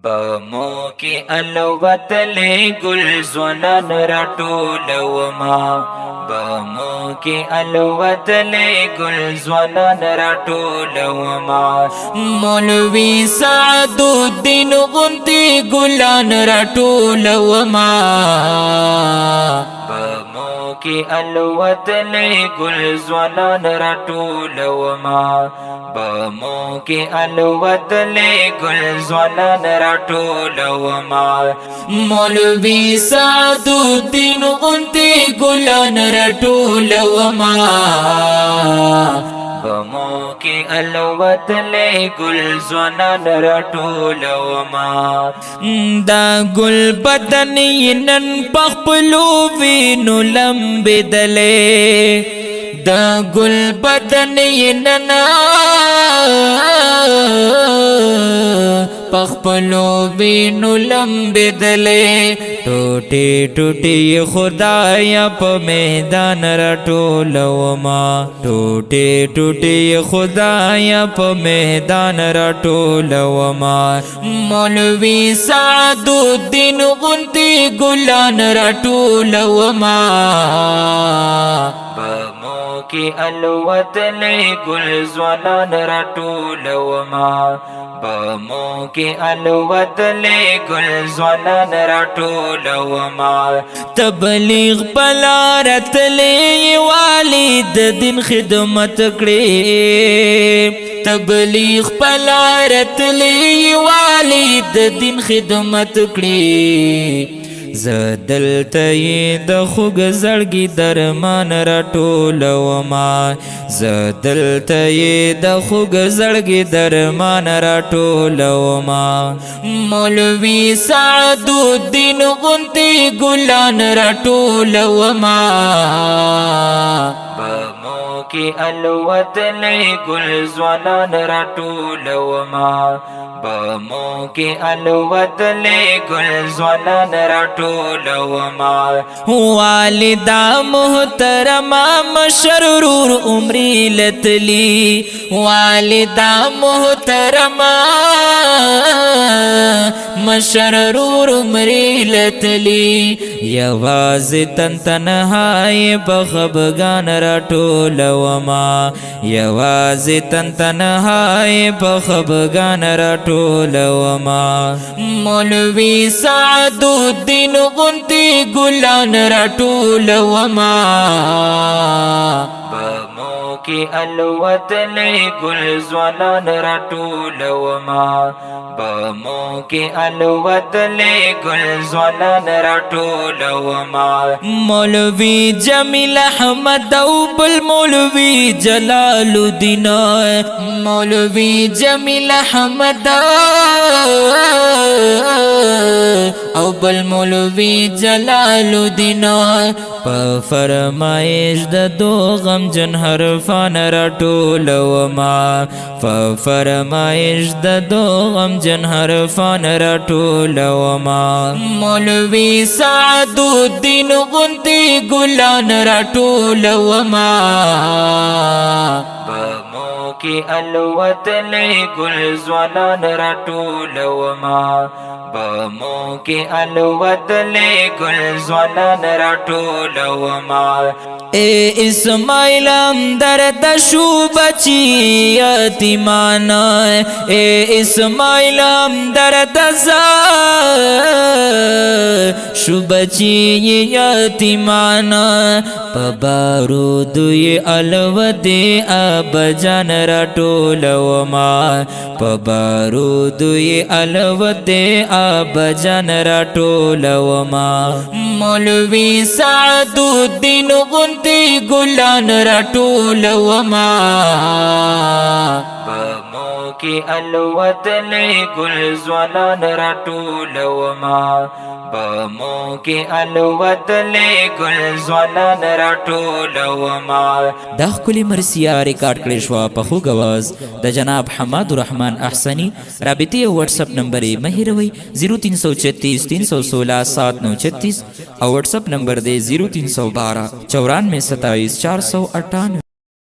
بمو کی الوت لے گل زنان راټولوما بمو کی الوت لے گل زنان راټولوما مولوی سعد الدین غنتی گلان راټولوما بمو کی الوت لے گل زنان راټولوما بمو کی الوت لے گل زنان راټولوما مولوی سعد الدین غنتی گلان راټولوما بمو کی الوت لے گل زنان راټولوما دا گل بدن نن پخپلو وینو لمبدلې دا گل بدن نن پخپلو وینو لمبدلې ټوټي ټوټي خدایا په میدان راټولوما ټوټي ټوټي خدایا په میدان راټولوما مولوی سعد الدین غنتی گلان راټولوما بمو کی الوت لے گل زنان راټولوما بمو کی الوت لے گل زنان راټولوما تبلیغ پلارت لے والد دین خدمت کړي تبلیغ پلارت لے والد دین خدمت کړي زدلته د خوږ زړګي درمان راټولوما زدلته د خوږ زړګي درمان راټولوما مولوی سعد الدین غنتی گلان راټولوما بمو کی الوت لے گل زنان راټولوما بمو کی الوت لے گل زنان راټولوما والدہ محترمہ مشرور عمری لتلی والدہ محترمہ مشرور عمری لتلی یواز تن تنہائی بخبگان راټولوما یواز تن تنہائی بخبگان راټولوما مولوی سعد الدین غنتی گلان راټولوما بمو کی الوت لے گل زنان راټولوما بمو کی الوت لے گل زنان راټولوما مولوی جمیل احمد او بل مولوی جلال الدین مولوی جمیل احمد او بل مولوی جلال الدین په فرمایش د دو غم جن حرفان راټولوما په فرمایش د دو غم جن حرفان راټولوما مولوی سعد الدین غنتی گلان راټولوما بمو کی الوت لے گل زنان راټولوما بمو کی الوت لے گل زنان راټولوما اے اسماعیل درد شو بچی یتیمان اے اسماعیل درد شو بچی یتیمان پبارود الود اب جان راټولوما پبارود الود اب جان راټولوما مولوی سعد الدین غنتی گلان راټولوما بمو کی الوت لے گل زنان راټولوما بمو کی الوت لے گل زنان راټولوما دا ښکلې مرثیه ریکارډ کړې شوه په خوږ اواز د جناب حماد الرحمن احسني رابطې او واتساپ نمبر یې مه هېروئ 0336 316 7936 او واتساپ نمبر دی 0312 94 27 498